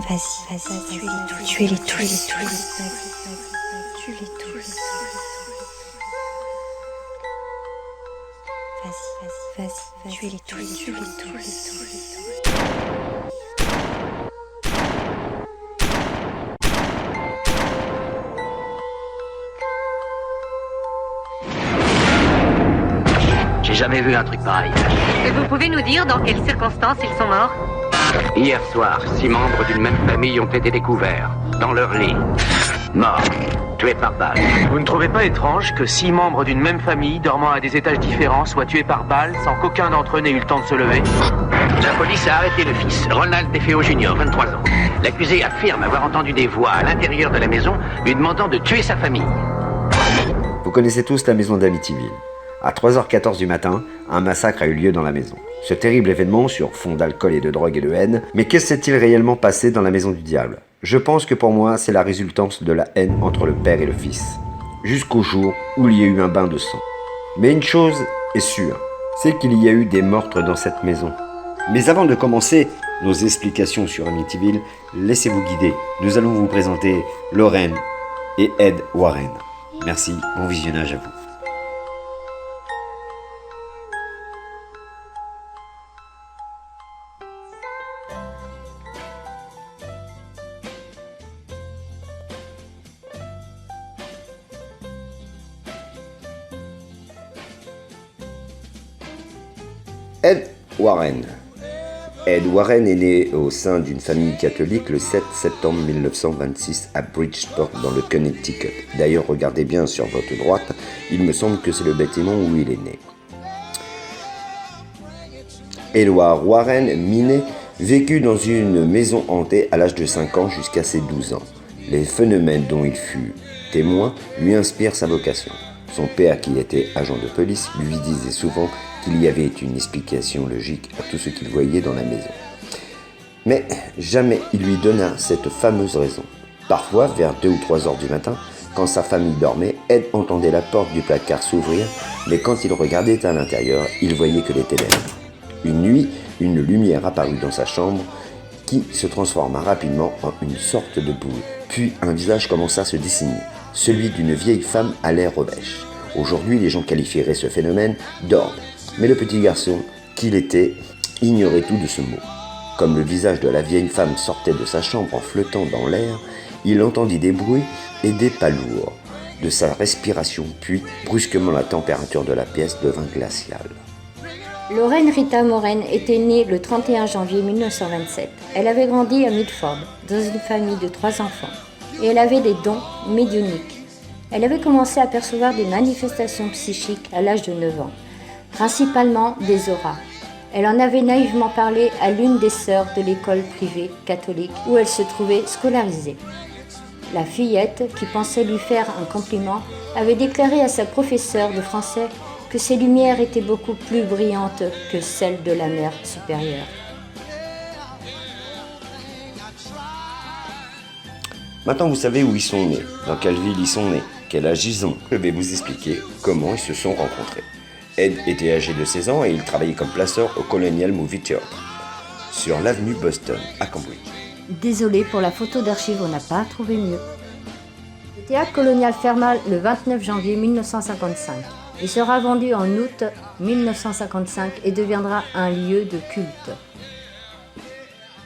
Vas-y, tuez-les tous. Tuez-les tous. Vas-y, tuez-les tous. J'ai jamais vu un truc pareil. Et vous pouvez nous dire dans quelles circonstances ils sont morts? Hier soir, 6 membres d'une même famille ont été découverts, dans leur lit, morts, tués par balle. Vous ne trouvez pas étrange que 6 membres d'une même famille, dormant à des étages différents, soient tués par balle sans qu'aucun d'entre eux n'ait eu le temps de se lever? La police a arrêté le fils, Ronald DeFeo Jr., 23 ans. L'accusé affirme avoir entendu des voix à l'intérieur de la maison lui demandant de tuer sa famille. Vous connaissez tous la maison d'Amityville. À 3h14 du matin, un massacre a eu lieu dans la maison. Ce terrible événement, sur fond d'alcool et de drogue et de haine, mais que s'est-il réellement passé dans la maison du diable? Je pense que pour moi, c'est la résultance de la haine entre le père et le fils. Jusqu'au jour où il y a eu un bain de sang. Mais une chose est sûre, c'est qu'il y a eu des meurtres dans cette maison. Mais avant de commencer nos explications sur Amityville, laissez-vous guider. Nous allons vous présenter Lorraine et Ed Warren. Merci, bon visionnage à vous. Ed Warren. Ed Warren est né au sein d'une famille catholique le 7 septembre 1926 à Bridgeport dans le Connecticut. D'ailleurs, regardez bien sur votre droite, il me semble que c'est le bâtiment où il est né. Edward Warren, miné, vécut dans une maison hantée à l'âge de 5 ans jusqu'à ses 12 ans. Les phénomènes dont il fut témoin lui inspirent sa vocation. Son père, qui était agent de police, lui disait souvent qu'il y avait une explication logique à tout ce qu'il voyait dans la maison. Mais jamais il lui donna cette fameuse raison. Parfois, vers 2 ou 3 heures du matin, quand sa famille dormait, Ed entendait la porte du placard s'ouvrir, mais quand il regardait à l'intérieur, il voyait que les ténèbres. Une nuit, une lumière apparut dans sa chambre qui se transforma rapidement en une sorte de boule. Puis un visage commença à se dessiner, celui d'une vieille femme à l'air revêche. Aujourd'hui, les gens qualifieraient ce phénomène d'ordre. Mais le petit garçon qu'il était ignorait tout de ce mot. Comme le visage de la vieille femme sortait de sa chambre en flottant dans l'air, il entendit des bruits et des pas lourds de sa respiration, puis brusquement la température de la pièce devint glaciale. Lorraine Rita Moren était née le 31 janvier 1927. Elle avait grandi à Milford, dans une famille de 3 enfants, et elle avait des dons médiumniques. Elle avait commencé à percevoir des manifestations psychiques à l'âge de 9 ans, principalement des auras. Elle en avait naïvement parlé à l'une des sœurs de l'école privée catholique où elle se trouvait scolarisée. La fillette, qui pensait lui faire un compliment, avait déclaré à sa professeure de français que ses lumières étaient beaucoup plus brillantes que celles de la mère supérieure. Maintenant, vous savez où ils sont nés, dans quelle ville ils sont nés, quel âge ils ont. Je vais vous expliquer comment ils se sont rencontrés. Ed était âgé de 16 ans et il travaillait comme placeur au Colonial Movie Theatre, sur l'avenue Boston, à Cambridge. Désolée pour la photo d'archive, on n'a pas trouvé mieux. Le théâtre colonial ferma le 29 janvier 1955. Il sera vendu en août 1955 et deviendra un lieu de culte.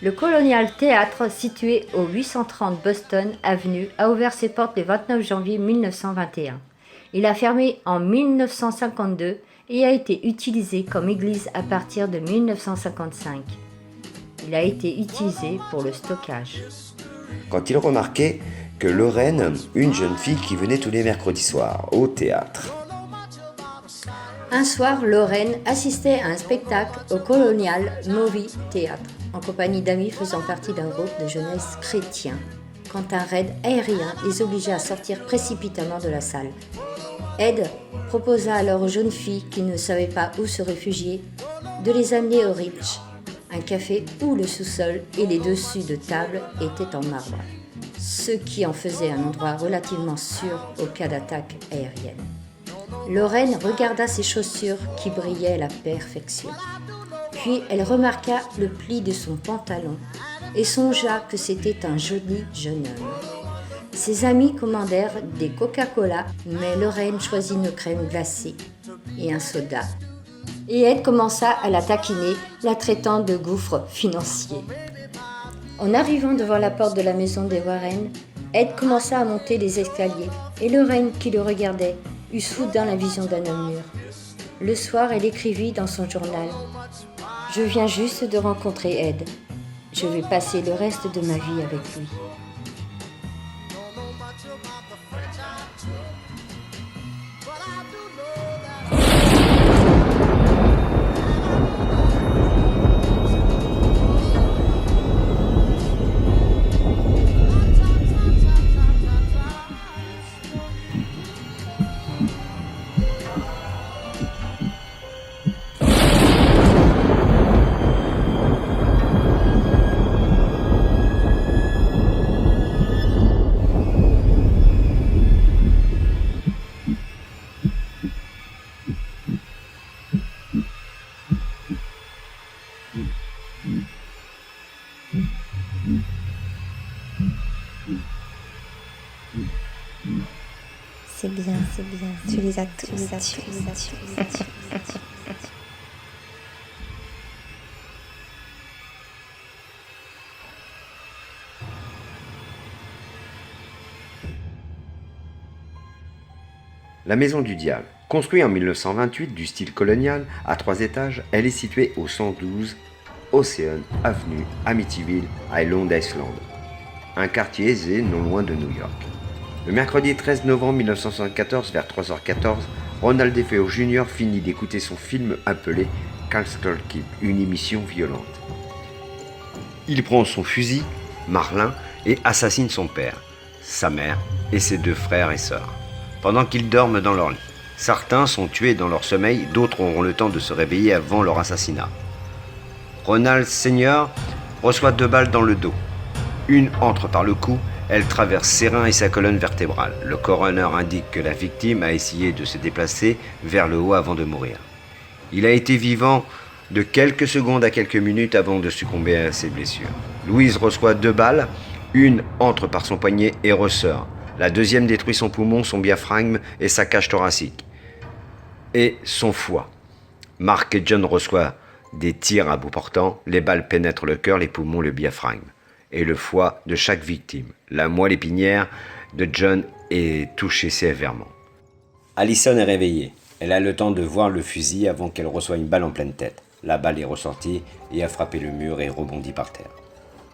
Le Colonial Theatre, situé au 830 Boston Avenue, a ouvert ses portes le 29 janvier 1921. Il a fermé en 1952 et a été utilisé comme église à partir de 1955. Il a été utilisé pour le stockage. Quand il remarquait que Lorraine, une jeune fille qui venait tous les mercredis soirs au théâtre. Un soir, Lorraine assistait à un spectacle au Colonial Movie Theatre, en compagnie d'amis faisant partie d'un groupe de jeunesse chrétien, quand un raid aérien les obligea à sortir précipitamment de la salle. Ed proposa alors aux jeunes filles qui ne savaient pas où se réfugier de les amener au Ritz, un café où le sous-sol et les dessus de table étaient en marbre, ce qui en faisait un endroit relativement sûr au cas d'attaque aérienne. Lorraine regarda ses chaussures qui brillaient à la perfection. Puis elle remarqua le pli de son pantalon et songea que c'était un joli jeune homme. Ses amis commandèrent des Coca-Cola, mais Lorraine choisit une crème glacée et un soda. Et Ed commença à la taquiner, la traitant de gouffre financier. En arrivant devant la porte de la maison des Warren, Ed commença à monter les escaliers, et Lorraine, qui le regardait, eut soudain la vision d'un homme mûr. Le soir, elle écrivit dans son journal « Je viens juste de rencontrer Ed. Je vais passer le reste de ma vie avec lui. » C'est bien, tu les as tous. La Maison du Diable. Construite en 1928 du style colonial, à 3 étages, elle est située au 112 Ocean Avenue, Amityville, à Long Island, un quartier aisé non loin de New York. Le mercredi 13 novembre 1974, vers 3h14, Ronald DeFeo Jr. finit d'écouter son film appelé Castle Keep, une émission violente. Il prend son fusil, Marlin, et assassine son père, sa mère et ses 2 frères et sœurs, pendant qu'ils dorment dans leur lit. Certains sont tués dans leur sommeil, d'autres auront le temps de se réveiller avant leur assassinat. Ronald Sr. reçoit 2 balles dans le dos. Une entre par le cou, elle traverse ses reins et sa colonne vertébrale. Le coroner indique que la victime a essayé de se déplacer vers le haut avant de mourir. Il a été vivant de quelques secondes à quelques minutes avant de succomber à ses blessures. Louise reçoit 2 balles, une entre par son poignet et ressort. La deuxième détruit son poumon, son diaphragme et sa cage thoracique. Et son foie. Mark et John reçoivent des tirs à bout portant. Les balles pénètrent le cœur, les poumons, le diaphragme et le foie de chaque victime. La moelle épinière de John est touchée sévèrement. Allison est réveillée. Elle a le temps de voir le fusil avant qu'elle reçoive une balle en pleine tête. La balle est ressortie et a frappé le mur et rebondit par terre.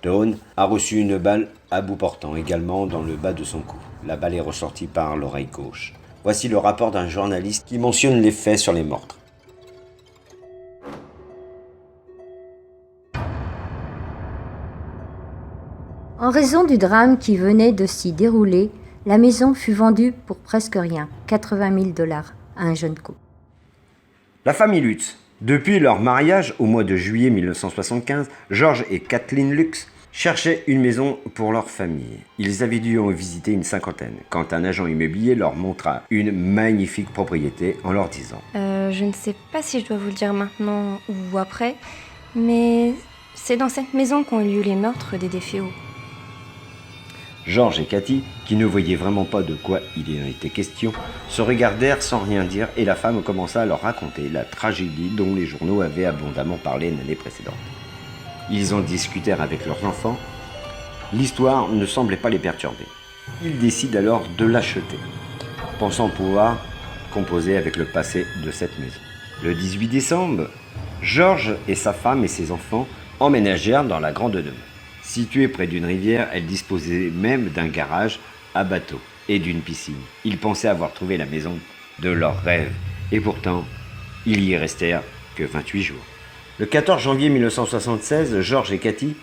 Dawn a reçu une balle à bout portant, également dans le bas de son cou. La balle est ressortie par l'oreille gauche. Voici le rapport d'un journaliste qui mentionne les faits sur les meurtres. En raison du drame qui venait de s'y dérouler, la maison fut vendue pour presque rien, 80 000 $, à un jeune couple. La famille Lutz. Depuis leur mariage au mois de juillet 1975, George et Kathleen Lutz cherchaient une maison pour leur famille. Ils avaient dû en visiter une 50aine, quand un agent immobilier leur montra une magnifique propriété en leur disant « Je ne sais pas si je dois vous le dire maintenant ou après, mais c'est dans cette maison qu'ont eu lieu les meurtres des DeFeo. » George et Cathy, qui ne voyaient vraiment pas de quoi il en était question, se regardèrent sans rien dire et la femme commença à leur raconter la tragédie dont les journaux avaient abondamment parlé l'année précédente. Ils en discutèrent avec leurs enfants. L'histoire ne semblait pas les perturber. Ils décident alors de l'acheter, pensant pouvoir composer avec le passé de cette maison. Le 18 décembre, George et sa femme et ses enfants emménagèrent dans la grande demeure. Située près d'une rivière, elle disposait même d'un garage à bateau et d'une piscine. Ils pensaient avoir trouvé la maison de leurs rêves. Et pourtant, ils y restèrent que 28 jours. Le 14 janvier 1976, George et Cathy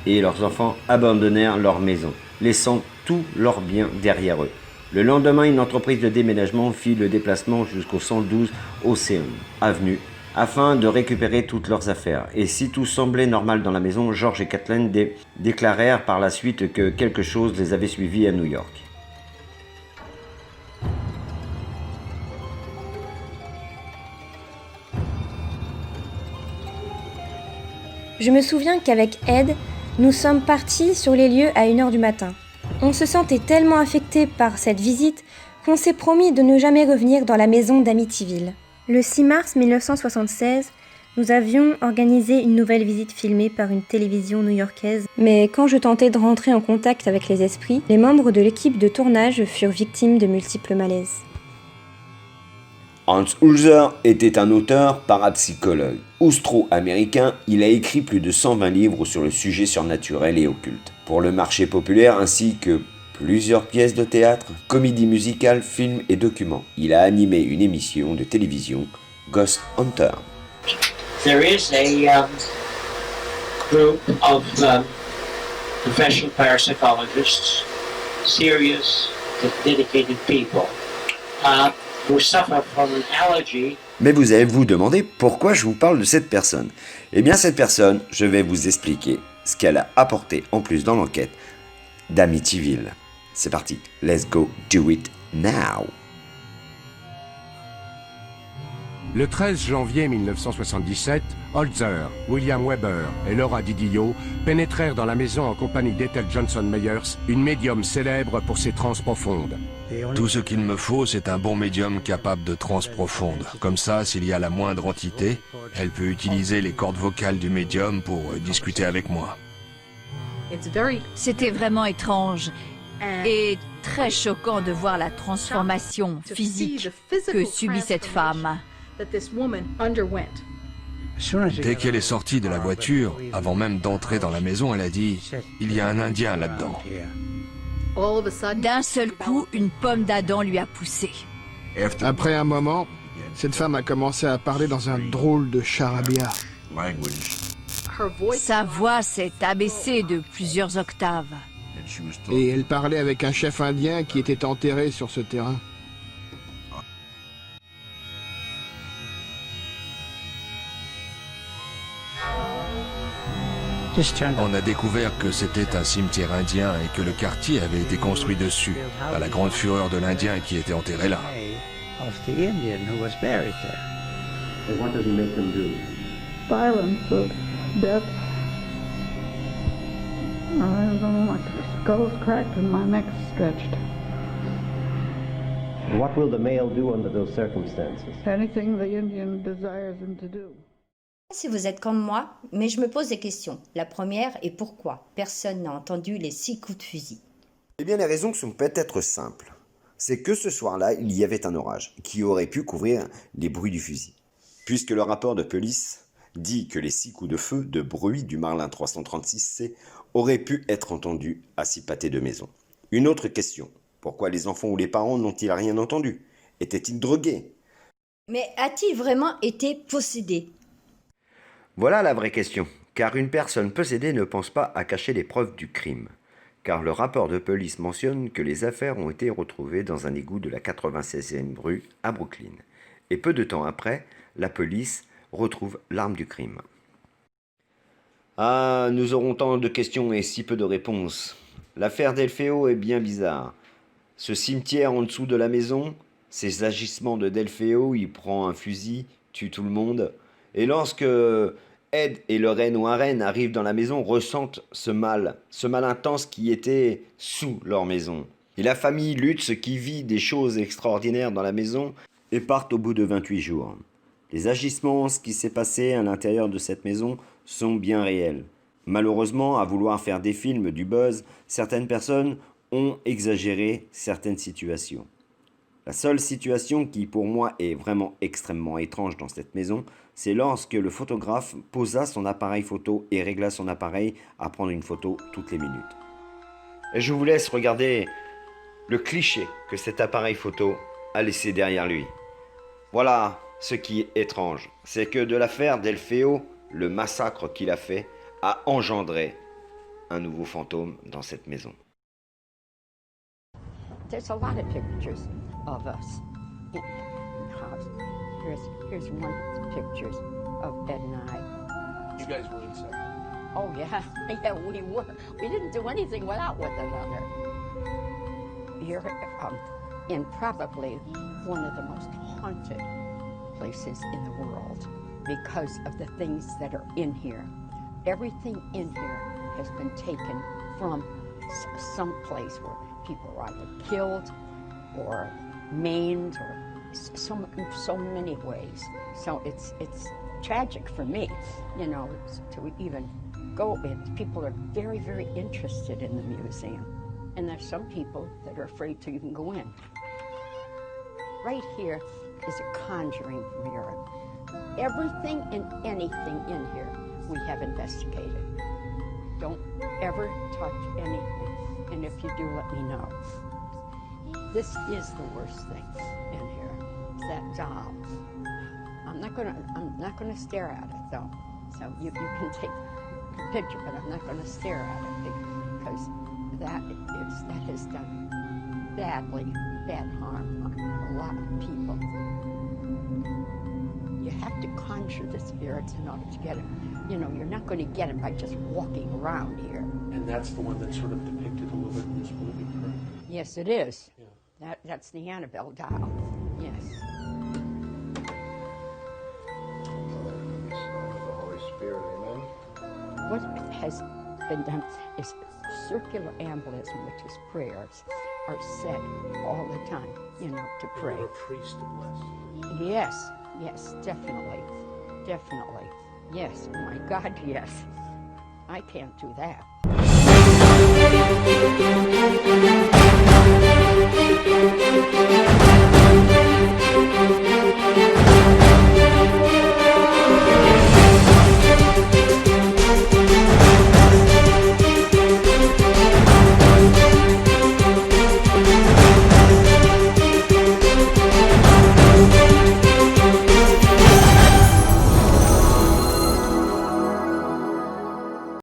et leurs enfants abandonnèrent leur maison, laissant tous leurs biens derrière eux. Le lendemain, une entreprise de déménagement fit le déplacement jusqu'au 112 Ocean Avenue afin de récupérer toutes leurs affaires. Et si tout semblait normal dans la maison, George et Kathleen déclarèrent par la suite que quelque chose les avait suivis à New York. Je me souviens qu'avec Ed, Nous sommes partis sur les lieux à 1h du matin. On se sentait tellement affectés par cette visite qu'on s'est promis de ne jamais revenir dans la maison d'Amityville. Le 6 mars 1976, nous avions organisé une nouvelle visite filmée par une télévision new-yorkaise. Mais quand je tentais de rentrer en contact avec les esprits, les membres de l'équipe de tournage furent victimes de multiples malaises. Hans Holzer était un auteur parapsychologue. Austro-américain, il a écrit plus de 120 livres sur le sujet surnaturel et occulte, pour le marché populaire ainsi que plusieurs pièces de théâtre, comédies musicales, films et documents. Il a animé une émission de télévision, Ghost Hunter. There is a group of professional parapsychologists, serious, dedicated people, who suffer from an allergy. Mais vous allez vous demander pourquoi je vous parle de cette personne. Eh bien cette personne, je vais vous expliquer ce qu'elle a apporté en plus dans l'enquête d'Amityville. C'est parti, let's go do it now. Le 13 janvier 1977, Holzer, William Weber et Laura Didio pénétrèrent dans la maison en compagnie d'Ethel Johnson Meyers, une médium célèbre pour ses transes profondes. Tout ce qu'il me faut, c'est un bon médium capable de transes profondes. Comme ça, s'il y a la moindre entité, elle peut utiliser les cordes vocales du médium pour discuter avec moi. C'était vraiment étrange et très choquant de voir la transformation physique que subit cette femme. Dès qu'elle est sortie de la voiture, avant même d'entrer dans la maison, elle a dit « Il y a un Indien là-dedans ». D'un seul coup, une pomme d'Adam lui a poussé. Après un moment, cette femme a commencé à parler dans un drôle de charabia. Sa voix s'est abaissée de plusieurs octaves. Et elle parlait avec un chef indien qui était enterré sur ce terrain. On a découvert que c'était un cimetière indien et que le quartier avait été construit dessus, à la grande fureur de l'Indien qui était enterré là. Violence, death. My skull's cracked and my neck's stretched. What will the male do under those circumstances? Anything the Indian desires him to do. Si vous êtes comme moi, mais je me pose des questions. La première est pourquoi personne n'a entendu les 6 coups de fusil? Eh bien les raisons sont peut-être simples. C'est que ce soir-là, il y avait un orage qui aurait pu couvrir les bruits du fusil. Puisque le rapport de police dit que les 6 coups de feu de bruit du Marlin 336C auraient pu être entendus à 6 pâtés de maison. Une autre question, pourquoi les enfants ou les parents n'ont-ils rien entendu? Étaient-ils drogués? Mais a-t-il vraiment été possédé? Voilà la vraie question, car une personne possédée ne pense pas à cacher les preuves du crime. Car le rapport de police mentionne que les affaires ont été retrouvées dans un égout de la 96e rue à Brooklyn. Et peu de temps après, la police retrouve l'arme du crime. Ah, nous aurons tant de questions et si peu de réponses. L'affaire Delfeo est bien bizarre. Ce cimetière en dessous de la maison, ces agissements de Delfeo, il prend un fusil, tue tout le monde. Et lorsque Ed et Lorraine Warren arrivent dans la maison, ressentent ce mal intense qui était sous leur maison. Et la famille Lutz qui vit des choses extraordinaires dans la maison et part au bout de 28 jours. Les agissements, ce qui s'est passé à l'intérieur de cette maison, sont bien réels. Malheureusement, à vouloir faire des films, du buzz, certaines personnes ont exagéré certaines situations. La seule situation qui pour moi est vraiment extrêmement étrange dans cette maison, c'est lorsque le photographe posa son appareil photo et régla son appareil à prendre une photo toutes les minutes. Et je vous laisse regarder le cliché que cet appareil photo a laissé derrière lui. Voilà ce qui est étrange, c'est que de l'affaire Delfeo, le massacre qu'il a fait a engendré un nouveau fantôme dans cette maison. There's a lot of pictures of us in the house. Here's one of the pictures of Ed and I. You guys were inside. Oh yeah, yeah, we were. We didn't do anything without with another. You're in probably one of the most haunted places in the world because of the things that are in here. Everything in here has been taken from some place where people are either killed or maimed or so many ways. So it's tragic for me, you know, to even go in. People are very, very interested in the museum. And there's some people that are afraid to even go in. Right here is a conjuring mirror. Everything and anything in here we have investigated. Don't ever touch anything. And if you do, let me know. This is the worst thing in here. It's that doll. I'm not gonna stare at it though. So you can take a picture, but I'm not gonna stare at it because that has done bad harm on a lot of people. You have to conjure the spirits in order to get them. You know, you're not going to get them by just walking around here. And that's the one that's sort of depicted a little bit in this movie, correct? Yes, it is. Yeah. That's the Annabelle doll. Yes. The Holy Spirit, amen. What has been done is circular embolism, which is prayers, are said all the time, you know, to pray. You're a priest to bless. Yes, definitely. Yes, oh my God, yes. I can't do that.